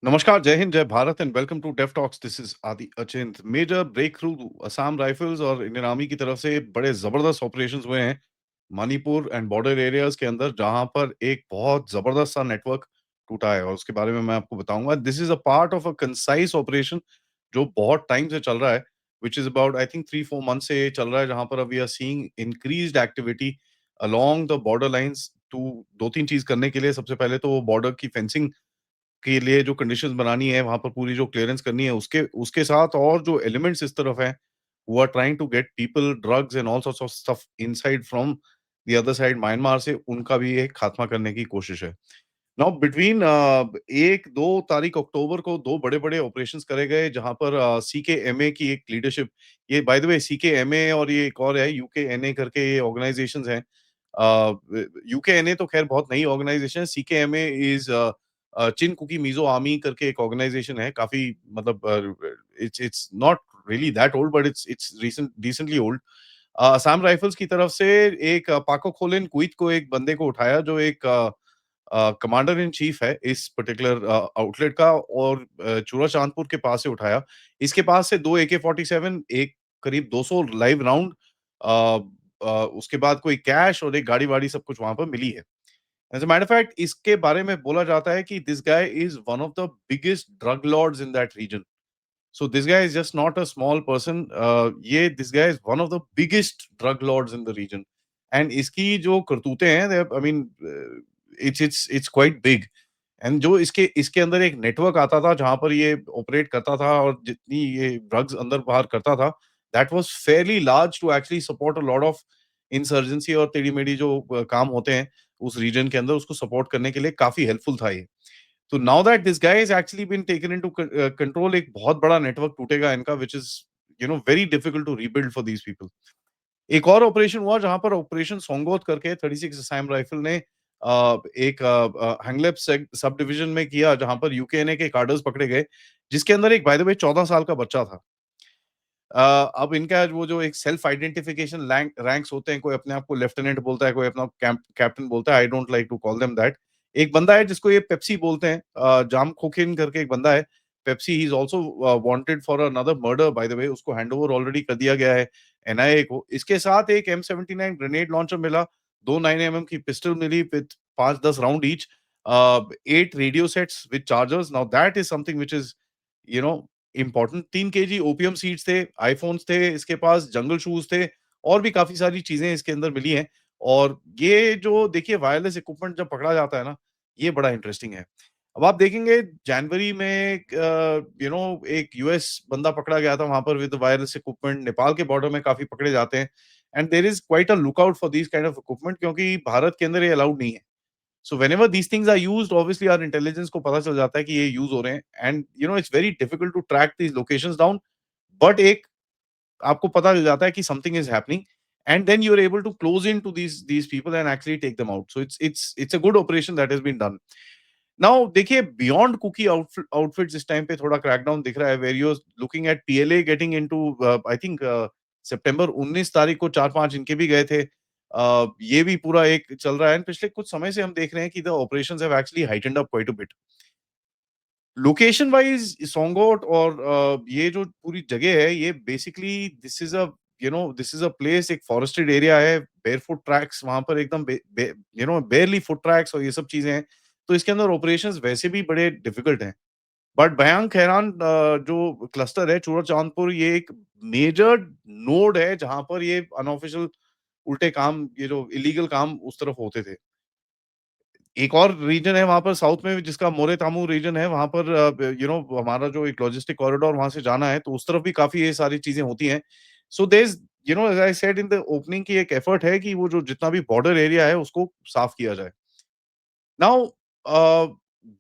नमस्कार, जय हिंद, जय Bharat and welcome to deaf talks. This is Aadi Achint. Major breakthrough Assam Rifles और इंडियन आर्मी की तरफ से बड़े जबरदस्त ऑपरेशंस हुए हैं मणिपुर एंड बॉर्डर एरियाज के अंदर, जहां पर एक बहुत जबरदस्त सा नेटवर्क टूटा है और उसके बारे में मैं आपको बताऊंगा। This is a part of a concise operation जो बहुत टाइम से चल रहा है, which is about I think 3-4 month से ये चल रहा है, जहां पर अब we are seeing increased activity along the border lines to दो तीन चीज करने के लिए। सबसे पहले तो वो बॉर्डर की फेंसिंग के लिए जो कंडीशंस बनानी है, वहाँ पर पूरी जो क्लीयरेंस करनी है, उसके उसके साथ और जो एलिमेंट्स इस तरफ हैं, who are trying to get people, drugs and all sorts of stuff inside from the other side Myanmar से, उनका भी एक खात्मा करने की कोशिश है। नाउ बिटवीन 1-2 तारीख अक्टूबर को 2 बड़े-बड़े ऑपरेशंस करे गए, जहाँ पर सीकेएमए की एक लीडरशिप, ये बाय द वे सीकेएमए और ये एक और है यूकेएनए करके ये ऑर्गनाइजेशंस हैं। यूकेएनए तो खैर बहुत नई ऑर्गनाइजेशन है। CKMA is Chin Kuki Mizo army करके एक ऑर्गनाइजेशन है, काफी मतलब it's it's not really that old, but it's recently old. Assam Rifles की तरफ से एक पाको खोलेन क्वित को, एक बंदे को उठाया जो एक कमांडर इन चीफ है इस पर्टिकुलर आउटलेट का, और चूरा चांदपुर के पास से उठाया। इसके पास से 2 AK-47, एक करीब 200 लाइव राउंड, उसके बाद कोई कैश और एक गाड़ी-वाड़ी सब कुछ वहाँ पर मिली है। As a matter of fact, इसके बारे में बोला जाता है कि this guy is one of the biggest drug lords in that region. So this guy is just not a small person. ये this guy is one of the biggest drug lords in the region. And इसकी जो करतूतें हैं, I mean, it's quite big. And जो इसके इसके अंदर एक network आता था जहां पर ये ऑपरेट करता था, और जितनी ये ड्रग्स अंदर बाहर करता था, that was fairly large to actually support a lot of insurgency और टेढ़ी मेढ़ी जो काम होते हैं उस रीजन के अंदर, उसको सपोर्ट करने के लिए काफी हेल्पफुल था ये। तो now that this guy is actually been taken into control, एक बहुत बड़ा नेटवर्क टूटेगा इनका, which is very difficult to rebuild for these people. एक और ऑपरेशन हुआ जहां पर ऑपरेशन सोंगोत करके 36 असम राइफल ने एक हैंगलेप सब डिवीजन में किया, जहां पर यूकेएनए के कार्डर्स पकड़े गए, जिसके अंदर एक बाय द वे 14 साल का बच्चा था। अब इनका वो जो एक सेल्फ आइडेंटिफिकेशन रैंक्स होते हैं, कोई अपने आप को लेफ्टिनेंट बोलता है, कोई अपना कैप्टन बोलता है। I don't like to call them that. एक बंदा है जिसको ये पेप्सी बोलते हैं, जाम खोकिन करके एक बंदा है। Pepsi, he is also wanted for another murder by the way. उसको हैंडओवर ऑलरेडी कर दिया गया है एनआईए को। इसके साथ एक M79 ग्रेनेड लॉन्चर मिला, 2 9mm की पिस्टल मिली with 5-10 round each, 8 radio sets with chargers. Now that is something which is you know important. 3 kg opium seeds थे, आईफोन्स थे, इसके पास जंगल शूज थे, और भी काफी सारी चीजें इसके अंदर मिली हैं। और ये जो देखिए वायरलेस इक्विपमेंट जब पकड़ा जाता है ना, ये बड़ा इंटरेस्टिंग है। अब आप देखेंगे जनवरी में एक यूएस बंदा पकड़ा गया था वहां पर विद वायरलेस इक्विपमेंट। नेपाल के बॉर्डर में काफी पकड़े जाते हैं, and there is quite a lookout for these kind of equipment, क्योंकि भारत के अंदर ये अलाउड नहीं है। So whenever these things are used, obviously our intelligence को पता चल जाता है कि ये यूज हो रहे हैं, and it's very difficult to track these locations down. But एक आपको पता चल जाता है कि something is happening, and then you are able to close in to these people and actually take them out. So it's a good operation that has been done. Now देखिए, beyond Kuki outfits इस time पे थोड़ा crackdown दिख रहा है, where you looking at PLA getting into, I think सितंबर 19 तारीख को 4-5 इनके भी गए थे। ये भी पूरा एक चल रहा है, and पिछले कुछ समय से हम देख रहे हैं कि the operations have actually heightened up quite a bit. Location wise Songot और ये जो पूरी जगह है, ये basically this is a place, एक फॉरेस्टेड एरिया है, बेयरफुट ट्रैक्स वहां पर एकदम बेयरली फुट ट्रैक्स और ये सब चीजें हैं। तो इसके अंदर ऑपरेशंस वैसे भी बड़े डिफिकल्ट हैं। बट भयांग खैरान जो क्लस्टर है चूड़ा चांदपुर, ये एक मेजर नोड है जहां पर ये अनऑफिशियल उल्टे काम, ये जो इलीगल काम उस तरफ होते थे। एक और रीजन है वहाँ पर साउथ में जिसका मोरे तामू रीजन है, वहाँ पर हमारा जो एक लॉजिस्टिक कॉरिडोर वहाँ से जाना है, तो उस तरफ भी काफ़ी ये सारी चीज़ें होती हैं। So there is, as I said in the opening, की एक एफर्ट है कि वो जो जितना भी बॉर्डर एरिया है उसको साफ किया जाए। नाउ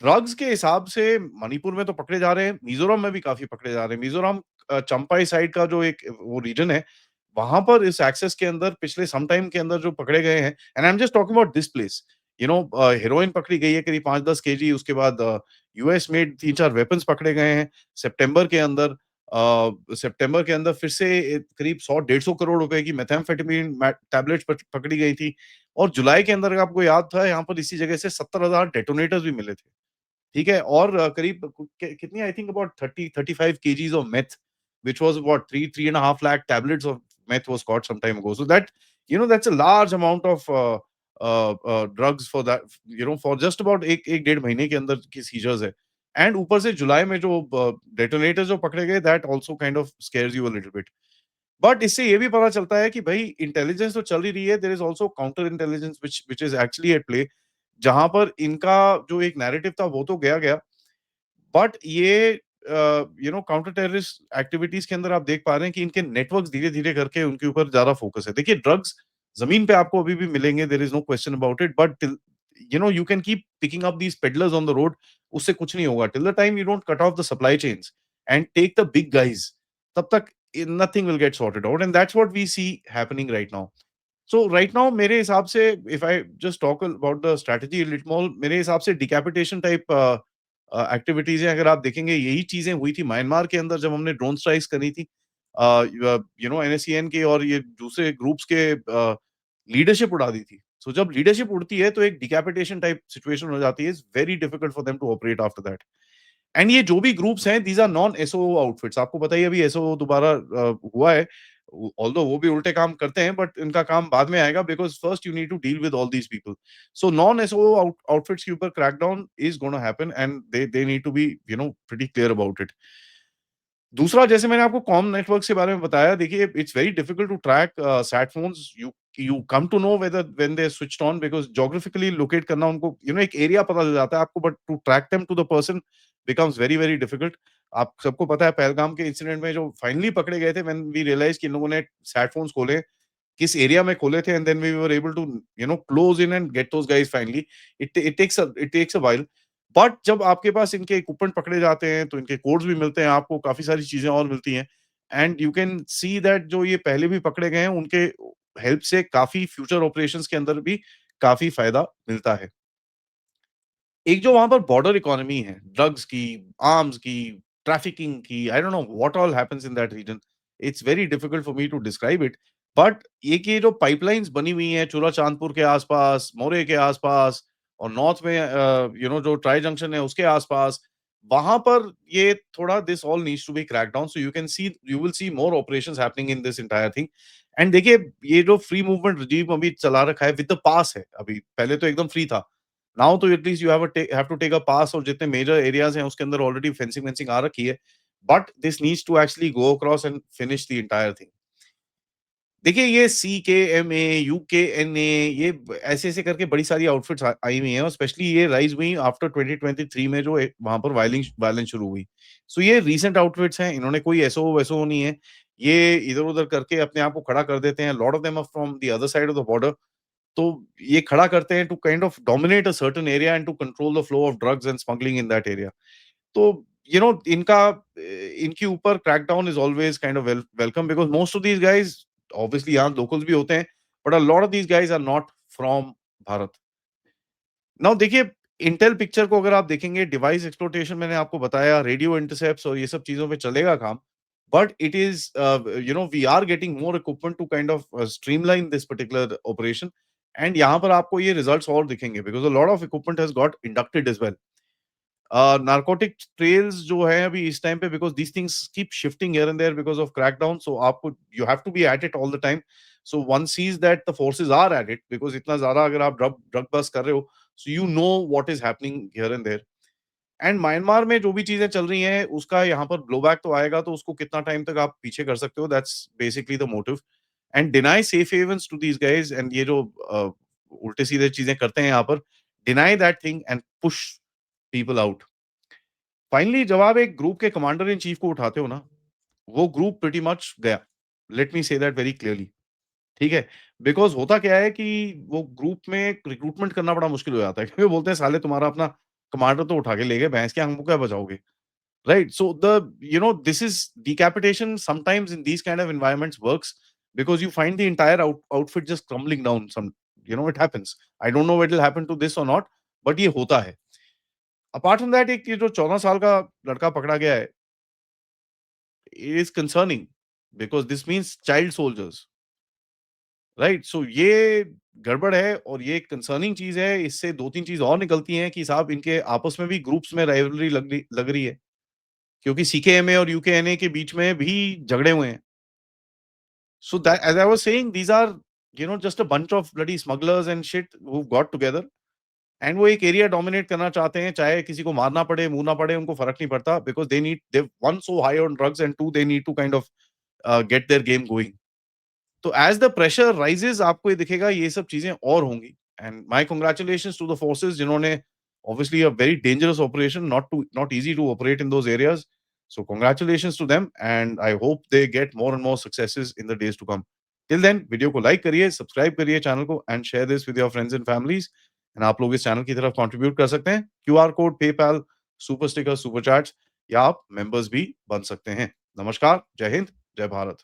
ड्रग्स के हिसाब से मणिपुर में तो पकड़े जा रहे हैं, मिज़ोरम में भी काफ़ी पकड़े जा रहे हैं। मिज़ोरम चंपाई साइड का जो एक वो रीजन है, वहाँ पर इस एक्सेस के अंदर पिछले सम टाइम के अंदर जो पकड़े गए हैं, and I am just talking about this place, heroin पकड़ी गई है करीब 5-10 केजी। उसके बाद यूएस मेड 3-4 वेपन्स पकड़े गए हैं। सितंबर के अंदर सितंबर के अंदर फिर से करीब 100-150 करोड़ रुपए की मेथाम्फेटामिन टैबलेट्स पकड़ी गई थी। और जुलाई के अंदर, अगर आपको याद था, यहाँ पर इसी जगह से 70,000 डेटोनेटर्स भी मिले थे। ठीक है? और करीब कितनी I think about 30-35 kgs of meth which was what 3.5 lakh tablets of meth was caught some time ago. So that, that's a large amount of drugs for that, for just about 1 डेढ़ महीने के अंदर की सीजर्स है। And ऊपर से जुलाई में जो डेटोनेटर्स जो पकड़े गए, that also kind of scares you a little bit. But इससे ये भी पता चलता है कि भाई इंटेलिजेंस तो चल ही रही है, there is also counter intelligence which is actually at play, जहां पर इनका जो एक नैरेटिव था वो तो गया गया, बट ये काउंटर टेररिस्ट एक्टिविटीज के अंदर आप देख पा रहे हैं कि इनके नेटवर्क्स धीरे-धीरे करके उनके ऊपर ज़्यादा फोकस है। देखिए, ड्रग्स ज़मीन पे आपको अभी भी मिलेंगे, there is no question about it, but till you can keep picking up these peddlers on the road, उससे कुछ नहीं होगा। Till the time you don't cut off the supply chains and take the big guys, तब तक nothing will get sorted out, and that's what we see happening right now. So right now मेरे हिसाब से, if I just talk about the strategy little more, मेरे हिसाब से decapitation type activities हैं। अगर आप देखेंगे, यही चीजें हुई थी म्यांमार के अंदर जब हमने ड्रोन स्ट्राइक्स करी थी, एनएससीएन के और ये दूसरे ग्रुप्स के लीडरशिप उड़ा दी थी। सो जब लीडरशिप उड़ती है तो एक डिकैपिटेशन टाइप सिचुएशन हो जाती है, it's very difficult for them to operate after that. And ये जो भी ग्रुप्स हैं, these are non SO outfits. आपको पता ही है, अभी एसओ दोबारा हुआ है, ऑल्दो वो भी उल्टे काम करते हैं, बट इनका काम बाद में आएगा, because first you need to deal with all these people. So non SO outfits के ऊपर crackdown is gonna happen, and they need to be pretty clear about it. दूसरा, जैसे मैंने आपको कॉम नेटवर्क्स के बारे में बताया, देखिए it's very difficult to track sat phones. You come to know whether when they switched on, because geographically locate करना उनको, एक एरिया पता चल जाता है आपको, but to track them to the person becomes very very difficult. आप सबको पता है, पहलगाम के इंसिडेंट में जो फाइनली पकड़े गए थे, व्हेन वी रियलाइज कि इन लोगों ने सैट फोन्स खोले, किस एरिया में खोले थे, and then we were able to close in and get those guys finally. It takes a while, but जब आपके पास इनके इक्विपमेंट पकड़े जाते हैं तो इनके कोड्स भी मिलते हैं, आपको काफी सारी चीजें और मिलती हैं, and you can see that जो ये पहले भी पकड़े गए हैं, उनके हेल्प से काफी फ्यूचर ऑपरेशंस के अंदर भी काफी फायदा मिलता है। एक जो वहाँ पर बॉर्डर इकोनॉमी है, ड्रग्स की, आर्म्स की, ट्रैफिकिंग की, I don't know what all happens in that region. It's very difficult for me to describe it. But एक ये जो पाइपलाइंस बनी हुई हैं चूरा चांदपुर के आसपास, मोरे के आसपास, और नॉर्थ में जो ट्राई जंक्शन है उसके आसपास, वहां पर ये थोड़ा, this all needs to be crack down, so you will see more operations happening in this entire thing. And देखिए, ये जो फ्री मूवमेंट regime अभी चला रखा है विद द पास है, अभी पहले तो एकदम फ्री था। नाउ तो at least you have to take a pass, और जितने मेजर एरियाज हैं उसके अंदर ऑलरेडी फेंसिंग वेंसिंग आ रखी है, but this needs to actually go across and finish the entire thing. देखिए, ये सीकेएमए, यूकेएनए, ये ऐसे-ऐसे करके बड़ी सारी आउटफिट्स आई हुई हैं, और स्पेशली ये राइज़ हुई आफ्टर 2023 में, जो वहाँ पर वायलेंस शुरू हुई। सो ये रीसेंट आउटफिट्स हैं, इन्होंने कोई एसओ-वेसओ नहीं है। ये इधर-उधर करके अपने आप को खड़ा कर देते हैं। Lot of them are from the other side of the border. तो ये खड़ा करते हैं to kind of dominate a certain area and to control the flow of drugs and smuggling in that area. तो इनके ऊपर crackdown is always kind of welcome, because most of these guys obviously यहाँ locals भी होते हैं, but a lot of these guys are not from Bharat. Now देखिए, Intel picture को अगर आप देखेंगे, डिवाइस एक्सप्लॉइटेशन मैंने आपको बताया, रेडियो इंटरसेप्ट्स और ये सब चीज़ों पे चलेगा काम। But it is we are getting more equipment to kind of streamline this particular operation, and यहाँ पर आपको ये रिजल्ट्स और दिखेंगे, because a lot of equipment has got inducted as well. Narcotic trails जो है अभी इस टाइम पे, because these things keep shifting here and there because of crackdown, so आपको, you have to be at it all the time. So one seize that the forces are at it, because इतना ज़्यादा अगर आप drug drug bast कर रहे हो, so you know what is happening here and there. And Myanmar में जो भी चीज़ें चल रही हैं, उसका यहाँ पर ब्लो बैक तो आएगा, तो उसको कितना टाइम तक आप पीछे कर सकते हो, that's basically the motive. And deny safe havens to these guys, and ये जो उल्टे-सीधे चीज़ें करते हैं यहाँ पर, deny that thing and push people out. Finally जब आप एक ग्रुप के कमांडर इन चीफ को उठाते हो ना, वो ग्रुप प्रीटी मच गया। Let me say that very clearly, ठीक है? बिकॉज़ होता क्या है कि वो ग्रुप में रिक्रूटमेंट करना बड़ा मुश्किल हो जाता है, क्योंकि वो बोलते हैं, साले तुम्हारा अपना कमांडर तो उठा के ले गए, भैंस के हमको क्या बचाओगे? Right? So this is decapitation sometimes in these kind of environments works, because you find the entire outfit just crumbling down, it happens. I don't know whether it'll happen to this or not, but ये होता है। Apart from that, एक ये जो 14 साल का लड़का पकड़ा गया है, is concerning, because this means child soldiers, right? So ये गड़बड़ है और ये एक कंसर्निंग चीज़ है, इससे 2-3 चीज़ और निकलती हैं कि साहब इनके आपस में भी ग्रुप्स में राइवलरी लग रही है, क्योंकि सीकेएमए और यूकेएनए के बीच में भी झगड़े हुए हैं। So that as I was saying, these are, just a bunch of bloody smugglers and shit who got together and वो एक एरिया डोमिनेट करना चाहते हैं, चाहे किसी को मारना पड़े, मुँह पड़े, उनको फ़र्क नहीं पड़ता because they one so high on drugs and two they need to kind of get their game going. तो एज़ द प्रेशर राइजेज़ आपको ये दिखेगा ये सब चीज़ें और होंगी and my congratulations to the forces जिन्होंने obviously a very dangerous operation, not easy to operate in those areas. So congratulations to them and I hope they get more and more successes in the days to come. Till then, video को like करिए, subscribe करिए channel को and share this with your friends and families and आप लोग इस channel की तरफ contribute कर सकते हैं। QR code, PayPal, super sticker, super chats या आप मेंबर्स भी बन सकते हैं। नमस्कार, जय हिंद, जय भारत।